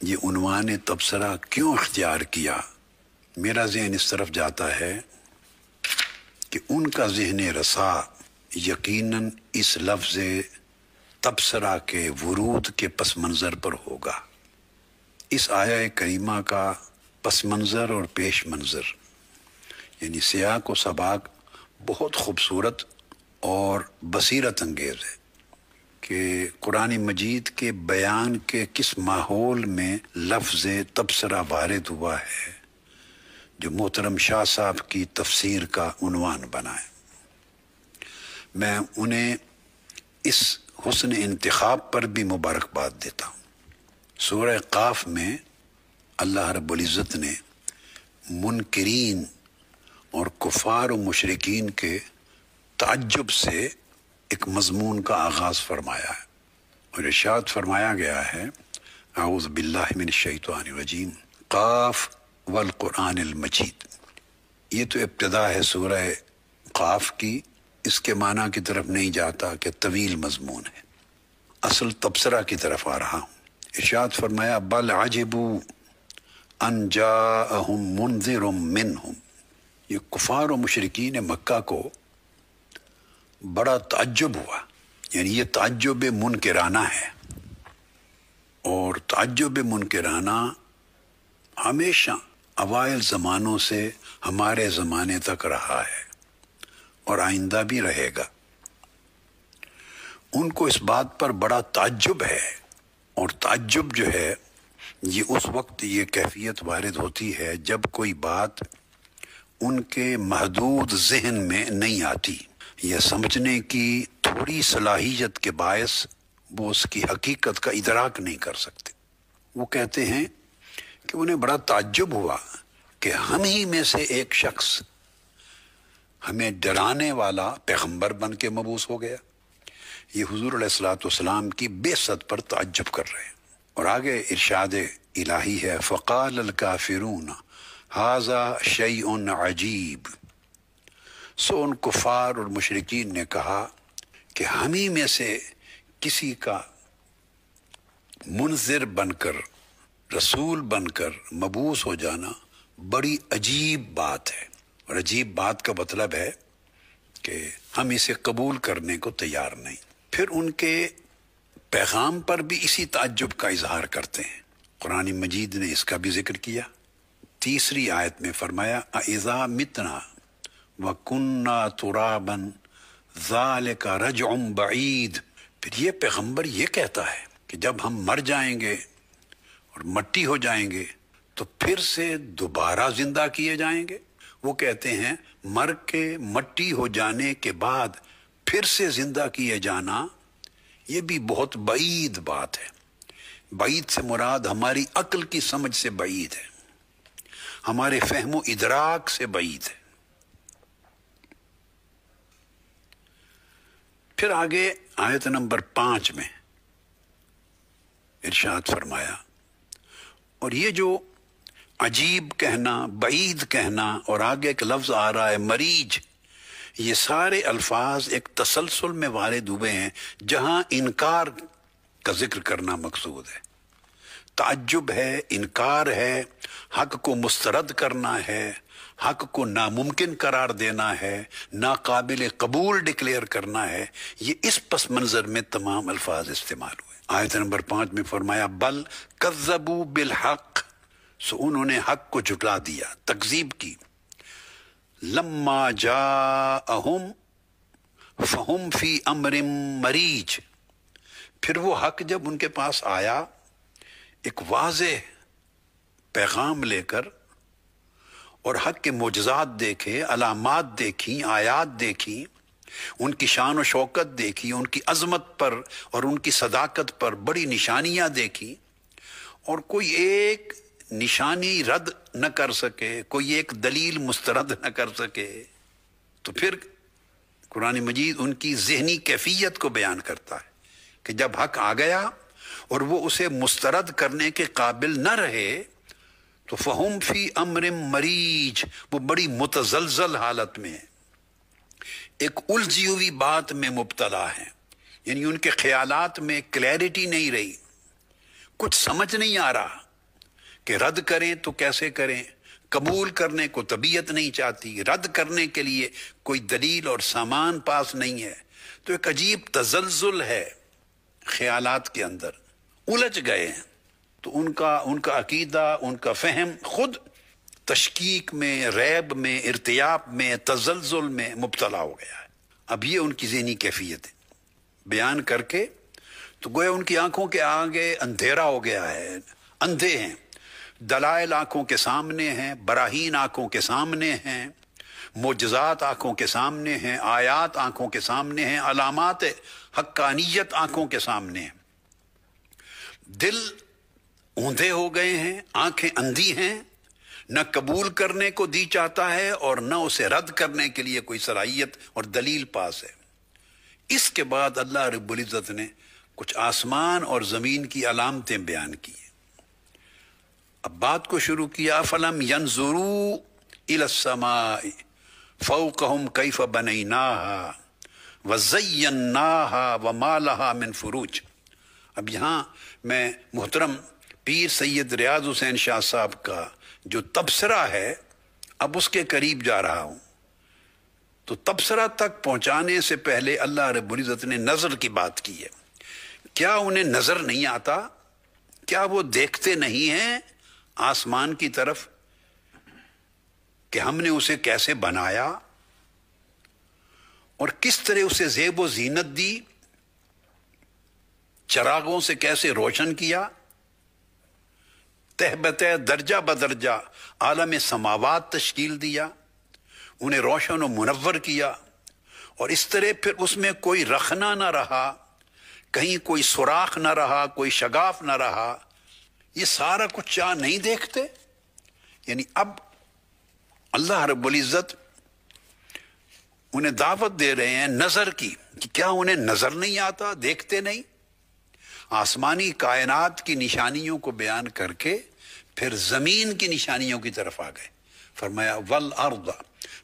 یہ عنوان تبصرہ کیوں اختیار کیا؟ میرا ذہن اس طرف جاتا ہے کہ ان کا ذہن رسا یقیناً اس لفظ تبصرہ کے ورود کے پس منظر پر ہوگا۔ اس آیہ کریمہ کا پس منظر اور پیش منظر یعنی سیاق و سباق بہت خوبصورت اور بصیرت انگیز ہے کہ قرآن مجید کے بیان کے کس ماحول میں لفظ تبصرہ وارد ہوا ہے جو محترم شاہ صاحب کی تفسیر کا عنوان بنا ہے۔ میں انہیں اس حسن انتخاب پر بھی مبارکباد دیتا ہوں۔ سورہ قاف میں اللہ رب العزت نے منکرین اور کفار و مشرکین کے تعجب سے ایک مضمون کا آغاز فرمایا ہے اور ارشاد فرمایا گیا ہے اعوذ باللہ من الشیطان الرجیم قاف والقرآن المجید۔ یہ تو ابتدا ہے سورہ قاف کی، اس کے معنی کی طرف نہیں جاتا کہ طویل مضمون ہے، اصل تبصرہ کی طرف آ رہا ہوں۔ ارشاد فرمایا بل عجبوا ان جاءہم منذر منہم۔ یہ کفار و مشرکین مکہ کو بڑا تعجب ہوا، یعنی یہ تعجب منکرانہ ہے، اور تعجب منکرانہ ہمیشہ اوائل زمانوں سے ہمارے زمانے تک رہا ہے اور آئندہ بھی رہے گا۔ ان کو اس بات پر بڑا تعجب ہے، اور تعجب جو ہے یہ اس وقت یہ کیفیت وارد ہوتی ہے جب کوئی بات ان کے محدود ذہن میں نہیں آتی یا سمجھنے کی تھوڑی صلاحیت کے باعث وہ اس کی حقیقت کا ادراک نہیں کر سکتے۔ وہ کہتے ہیں کہ انہیں بڑا تعجب ہوا کہ ہم ہی میں سے ایک شخص ہمیں ڈرانے والا پیغمبر بن کے مبعوث ہو گیا۔ یہ حضور علیہ الصلوۃ والسلام کی بعثت پر تعجب کر رہے ہیں۔ اور آگے ارشاد الہی ہے فقال الکافرون ھذا شیء عجیب۔ سو ان کفار اور مشرکین نے کہا کہ ہم ہی میں سے کسی کا منذر بن کر، رسول بن کر مبعوث ہو جانا بڑی عجیب بات ہے، اور عجیب بات کا مطلب ہے کہ ہم اسے قبول کرنے کو تیار نہیں۔ پھر ان کے پیغام پر بھی اسی تعجب کا اظہار کرتے ہیں۔ قرآن مجید نے اس کا بھی ذکر کیا۔ تیسری آیت میں فرمایا اَإِذَا مِتْنَا وَكُنَّا تُرَابًا ذَلِكَ رَجْعٌ بَعِيدٌ۔ پھر یہ پیغمبر یہ کہتا ہے کہ جب ہم مر جائیں گے اور مٹی ہو جائیں گے تو پھر سے دوبارہ زندہ کیے جائیں گے۔ وہ کہتے ہیں مر کے مٹی ہو جانے کے بعد پھر سے زندہ کیے جانا یہ بھی بہت بعید بات ہے۔ بعید سے مراد ہماری عقل کی سمجھ سے بعید ہے، ہمارے فہم و ادراک سے بعید ہے۔ پھر آگے آیت نمبر 5 میں ارشاد فرمایا، اور یہ جو عجیب کہنا، بعید کہنا، اور آگے ایک لفظ آ رہا ہے مریج، یہ سارے الفاظ ایک تسلسل میں وارد ہوئے ہیں جہاں انکار کا ذکر کرنا مقصود ہے۔ تعجب ہے، انکار ہے، حق کو مسترد کرنا ہے، حق کو ناممکن قرار دینا ہے، ناقابل قبول ڈکلیئر کرنا ہے۔ یہ اس پس منظر میں تمام الفاظ استعمال ہوئے۔ آیت نمبر 5 میں فرمایا بل کذبوا بالحق، سو انہوں نے حق کو جھٹلا دیا، تکذیب کی۔ لما جاءہم فہم فی امر مریج، پھر وہ حق جب ان کے پاس آیا ایک واضح پیغام لے کر، اور حق کے معجزات دیکھے، علامات دیکھیں، آیات دیکھیں، ان کی شان و شوکت دیکھی، ان کی عظمت پر اور ان کی صداقت پر بڑی نشانیاں دیکھی، اور کوئی ایک نشانی رد نہ کر سکے، کوئی ایک دلیل مسترد نہ کر سکے، تو پھر قرآن مجید ان کی ذہنی کیفیت کو بیان کرتا ہے کہ جب حق آ گیا اور وہ اسے مسترد کرنے کے قابل نہ رہے تو فہم فی امر مریج، وہ بڑی متزلزل حالت میں ایک الجھی ہوئی بات میں مبتلا ہیں، یعنی ان کے خیالات میں کلیئرٹی نہیں رہی، کچھ سمجھ نہیں آ رہا، کہ رد کریں تو کیسے کریں، قبول کرنے کو طبیعت نہیں چاہتی، رد کرنے کے لیے کوئی دلیل اور سامان پاس نہیں ہے، تو ایک عجیب تزلزل ہے خیالات کے اندر، الجھ گئے ہیں۔ تو ان کا عقیدہ، ان کا فہم خود تشکیک میں، ریب میں، ارتیاب میں، تزلزل میں مبتلا ہو گیا ہے۔ اب یہ ان کی ذہنی کیفیت ہے، بیان کر کے تو گویا ان کی آنکھوں کے آگے اندھیرا ہو گیا ہے، اندھے ہیں، دلائل آنکھوں کے سامنے ہیں، براہین آنکھوں کے سامنے ہیں، معجزات آنکھوں کے سامنے ہیں، آیات آنکھوں کے سامنے ہیں، علامات حقانیت آنکھوں کے سامنے ہیں، دل اوندھے ہو گئے ہیں، آنکھیں اندھی ہیں، نہ قبول کرنے کو دی چاہتا ہے اور نہ اسے رد کرنے کے لیے کوئی صلاحیت اور دلیل پاس ہے۔ اس کے بعد اللہ رب العزت نے کچھ آسمان اور زمین کی علامتیں بیان کی۔ اب بات کو شروع کیا، فَلَمْ يَنْظُرُوا إِلَى السَّمَاءِ فَوْقَهُمْ كَيْفَ بَنَيْنَاهَا وَزَيَّنَّاهَا وَمَا لَهَا مِنْ فُرُوجٍ۔ اب یہاں میں محترم پیر سید ریاض حسین شاہ صاحب کا جو تبصرہ ہے، اب اس کے قریب جا رہا ہوں۔ تو تبصرہ تک پہنچانے سے پہلے اللہ رب العزت نے نظر کی بات کی ہے۔ کیا انہیں نظر نہیں آتا؟ کیا وہ دیکھتے نہیں ہیں آسمان کی طرف کہ ہم نے اسے کیسے بنایا اور کس طرح اسے زیب و زینت دی، چراغوں سے کیسے روشن کیا، تہ بتہ درجہ بدرجہ عالم سماوات تشکیل دیا، انہیں روشن و منور کیا، اور اس طرح پھر اس میں کوئی رخنا نہ رہا، کہیں کوئی سوراخ نہ رہا، کوئی شگاف نہ رہا۔ یہ سارا کچھ کیا نہیں دیکھتے؟ یعنی اب اللہ رب العزت انہیں دعوت دے رہے ہیں نظر کی، کہ کیا انہیں نظر نہیں آتا، دیکھتے نہیں؟ آسمانی کائنات کی نشانیوں کو بیان کر کے پھر زمین کی نشانیوں کی طرف آ گئے۔ فرمایا وَالْأَرْضَ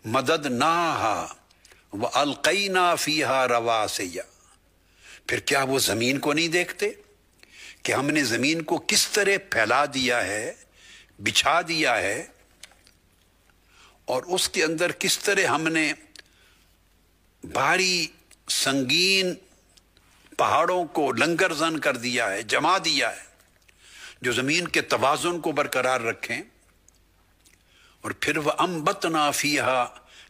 مَدَدْنَاهَا وَأَلْقَيْنَا فِيهَا رَوَاسِيَ۔ پھر کیا وہ زمین کو نہیں دیکھتے کہ ہم نے زمین کو کس طرح پھیلا دیا ہے، بچھا دیا ہے، اور اس کے اندر کس طرح ہم نے بھاری سنگین پہاڑوں کو لنگر زن کر دیا ہے، جما دیا ہے، جو زمین کے توازن کو برقرار رکھیں۔ اور پھر وَأَنبَتْنَا فِيهَا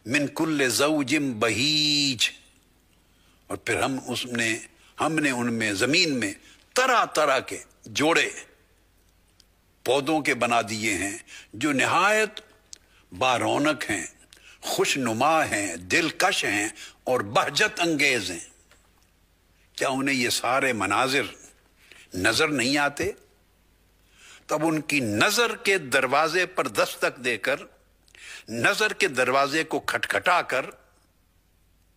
مِن كُلِّ زَوْجٍ بَهِيجٍ، اور پھر ہم نے ان میں، زمین میں طرح طرح کے جوڑے پودوں کے بنا دیے ہیں جو نہایت بارونق ہیں، خوش نما ہیں، دلکش ہیں اور بہجت انگیز ہیں۔ کیا انہیں یہ سارے مناظر نظر نہیں آتے؟ تب ان کی نظر کے دروازے پر دستک دے کر، نظر کے دروازے کو کھٹکھٹا کر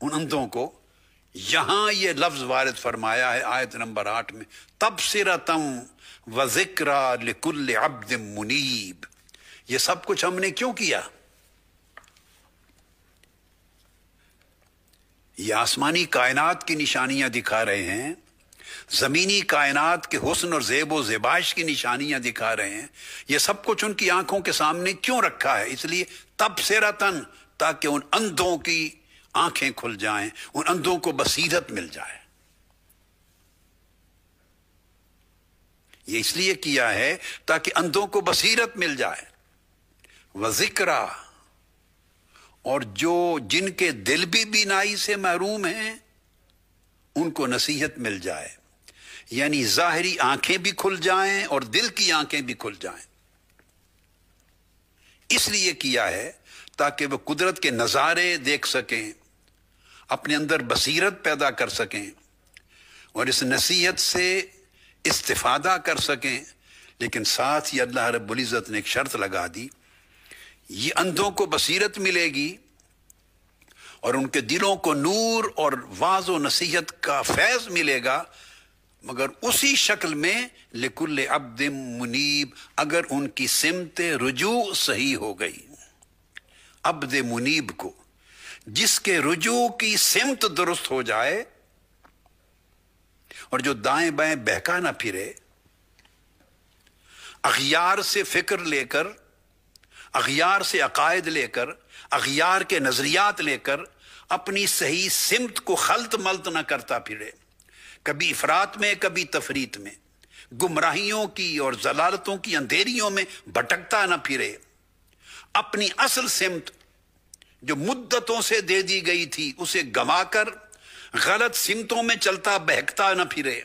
ان اندھوں کو یہاں یہ لفظ وارد فرمایا ہے آیت نمبر 8 میں، تبصرۃ وذکریٰ لکل عبد منیب۔ یہ سب کچھ ہم نے کیوں کیا؟ یہ آسمانی کائنات کی نشانیاں دکھا رہے ہیں، زمینی کائنات کے حسن اور زیب و زیبائش کی نشانیاں دکھا رہے ہیں۔ یہ سب کچھ ان کی آنکھوں کے سامنے کیوں رکھا ہے؟ اس لیے تبصرۃً، تاکہ ان اندھوں کی آنکھیں کھل جائیں، ان اندھوں کو بصیرت مل جائے۔ یہ اس لیے کیا ہے تاکہ اندھوں کو بصیرت مل جائے، وذکریٰ، اور جن کے دل بھی بینائی سے محروم ہیں ان کو نصیحت مل جائے، یعنی ظاہری آنکھیں بھی کھل جائیں اور دل کی آنکھیں بھی کھل جائیں۔ اس لیے کیا ہے تاکہ وہ قدرت کے نظارے دیکھ سکیں، اپنے اندر بصیرت پیدا کر سکیں اور اس نصیحت سے استفادہ کر سکیں۔ لیکن ساتھ ہی اللہ رب العزت نے ایک شرط لگا دی، یہ اندھوں کو بصیرت ملے گی اور ان کے دلوں کو نور اور واعظ و نصیحت کا فیض ملے گا، مگر اسی شکل میں لکل عبد منیب، اگر ان کی سمت رجوع صحیح ہو گئی۔ عبد منیب کو، جس کے رجوع کی سمت درست ہو جائے اور جو دائیں بائیں بہکا نہ پھرے، اغیار سے فکر لے کر، اغیار سے عقائد لے کر، اغیار کے نظریات لے کر اپنی صحیح سمت کو خلط ملط نہ کرتا پھرے، کبھی افراط میں کبھی تفریط میں، گمراہیوں کی اور ضلالتوں کی اندھیریوں میں بھٹکتا نہ پھرے، اپنی اصل سمت جو مدتوں سے دے دی گئی تھی اسے گما کر غلط سمتوں میں چلتا بہکتا نہ پھرے۔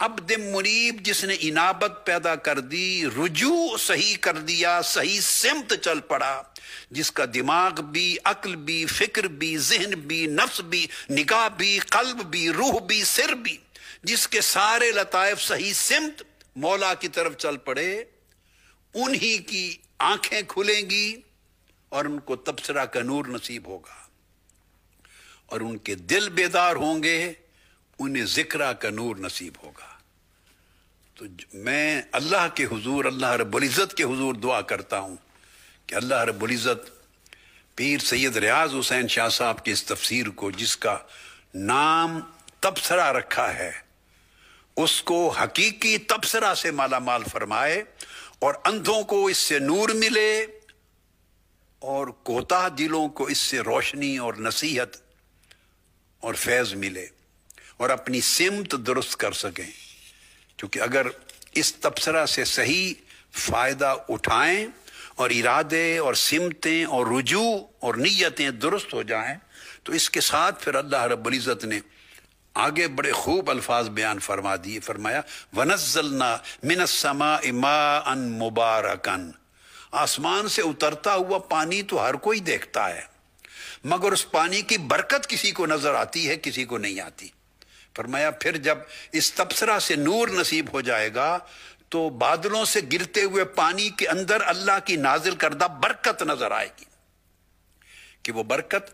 عبد منیب جس نے انابت پیدا کر دی، رجوع صحیح کر دیا، صحیح سمت چل پڑا، جس کا دماغ بھی، عقل بھی، فکر بھی، ذہن بھی، نفس بھی، نگاہ بھی، قلب بھی، روح بھی، سر بھی، جس کے سارے لطائف صحیح سمت مولا کی طرف چل پڑے، انہی کی آنکھیں کھلیں گی اور ان کو تبصرہ کا نور نصیب ہوگا، اور ان کے دل بیدار ہوں گے، انہیں ذکرہ کا نور نصیب ہوگا۔ تو میں اللہ کے حضور، اللہ رب العزت کے حضور دعا کرتا ہوں کہ اللہ رب العزت پیر سید ریاض حسین شاہ صاحب کی اس تفسیر کو، جس کا نام تبصرہ رکھا ہے، اس کو حقیقی تبصرہ سے مالا مال فرمائے، اور اندھوں کو اس سے نور ملے، اور کوتاہ دلوں کو اس سے روشنی اور نصیحت اور فیض ملے، اور اپنی سمت درست کر سکیں، کیونکہ اگر اس تبصرہ سے صحیح فائدہ اٹھائیں اور ارادے اور سمتیں اور رجوع اور نیتیں درست ہو جائیں، تو اس کے ساتھ پھر اللہ رب العزت نے آگے بڑے خوب الفاظ بیان فرما دیے، فرمایا وَنَزَّلْنَا مِنَ السَّمَاءِ مَاءً مُبَارَكًا، آسمان سے اترتا ہوا پانی تو ہر کوئی دیکھتا ہے، مگر اس پانی کی برکت کسی کو نظر آتی ہے، کسی کو نہیں آتی۔ فرمایا پھر جب اس تبصرہ سے نور نصیب ہو جائے گا تو بادلوں سے گرتے ہوئے پانی کے اندر اللہ کی نازل کردہ برکت نظر آئے گی، کہ وہ برکت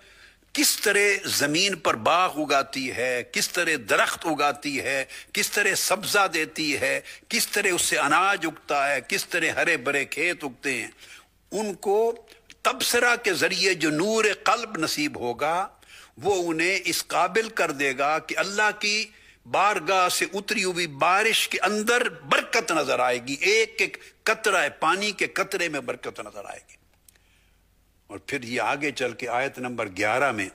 کس طرح زمین پر باغ اگاتی ہے، کس طرح درخت اگاتی ہے، کس طرح سبزہ دیتی ہے، کس طرح اس سے اناج اگتا ہے، کس طرح ہرے بھرے کھیت اگتے ہیں، ان کو تبصرہ کے ذریعے جو نور قلب نصیب ہوگا وہ انہیں اس قابل کر دے گا کہ اللہ کی بارگاہ سے اتری ہوئی بارش کے اندر برکت نظر آئے گی، ایک ایک قطرہ پانی کے قطرے میں برکت نظر آئے گی۔ اور پھر یہ آگے چل کے آیت نمبر 11 میں،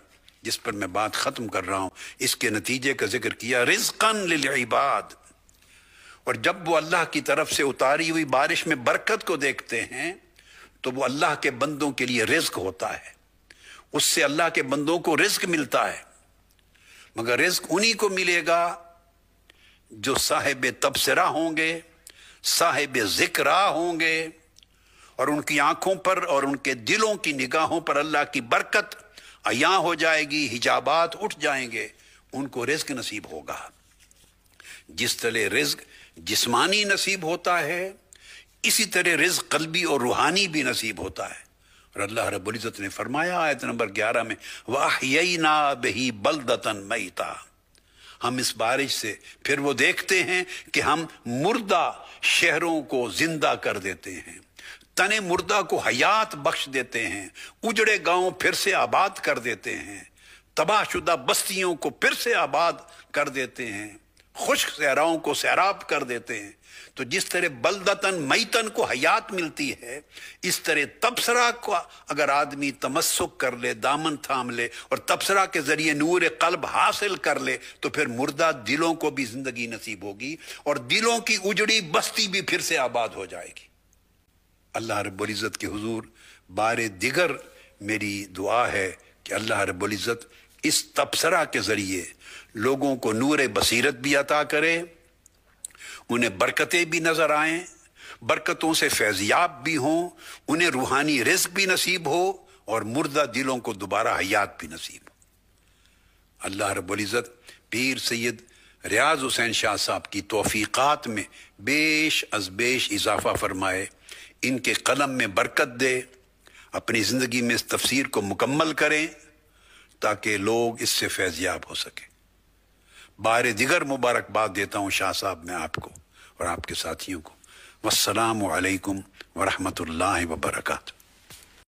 جس پر میں بات ختم کر رہا ہوں، اس کے نتیجے کا ذکر کیا، رزقاً للعباد، اور جب وہ اللہ کی طرف سے اتاری ہوئی بارش میں برکت کو دیکھتے ہیں تو وہ اللہ کے بندوں کے لیے رزق ہوتا ہے، اس سے اللہ کے بندوں کو رزق ملتا ہے، مگر رزق انہی کو ملے گا جو صاحب تبصرہ ہوں گے، صاحب ذکرہ ہوں گے، اور ان کی آنکھوں پر اور ان کے دلوں کی نگاہوں پر اللہ کی برکت عیاں ہو جائے گی، حجابات اٹھ جائیں گے، ان کو رزق نصیب ہوگا۔ جس طرح رزق جسمانی نصیب ہوتا ہے، اسی طرح رزق قلبی اور روحانی بھی نصیب ہوتا ہے۔ اور اللہ رب العزت نے فرمایا آیت نمبر 11 میں وَأَحْيَيْنَا بِهِ بَلْدَةً مَيْتًا، ہم اس بارش سے پھر وہ دیکھتے ہیں کہ ہم مردہ شہروں کو زندہ کر دیتے ہیں، تن مردہ کو حیات بخش دیتے ہیں، اجڑے گاؤں پھر سے آباد کر دیتے ہیں، تباہ شدہ بستیوں کو پھر سے آباد کر دیتے ہیں، خشک صحراؤں کو سیراب کر دیتے ہیں۔ تو جس طرح بلدتن میتن کو حیات ملتی ہے، اس طرح تبصرہ کو اگر آدمی تمسک کر لے، دامن تھام لے اور تبصرہ کے ذریعے نور قلب حاصل کر لے، تو پھر مردہ دلوں کو بھی زندگی نصیب ہوگی، اور دلوں کی اجڑی بستی بھی پھر سے آباد ہو جائے گی۔ اللہ رب العزت کے حضور بار دیگر میری دعا ہے کہ اللہ رب العزت اس تبصرہ کے ذریعے لوگوں کو نور بصیرت بھی عطا کرے، انہیں برکتیں بھی نظر آئیں، برکتوں سے فیضیاب بھی ہوں، انہیں روحانی رزق بھی نصیب ہو، اور مردہ دلوں کو دوبارہ حیات بھی نصیب ہو۔ اللہ رب العزت پیر سید ریاض حسین شاہ صاحب کی توفیقات میں بیش از بیش اضافہ فرمائے، ان کے قلم میں برکت دے، اپنی زندگی میں اس تفسیر کو مکمل کریں تاکہ لوگ اس سے فیضیاب ہو سکیں۔ بار دیگر مبارکباد دیتا ہوں شاہ صاحب میں آپ کو اور آپ کے ساتھیوں کو۔ والسلام علیکم ورحمۃ اللہ وبرکاتہ۔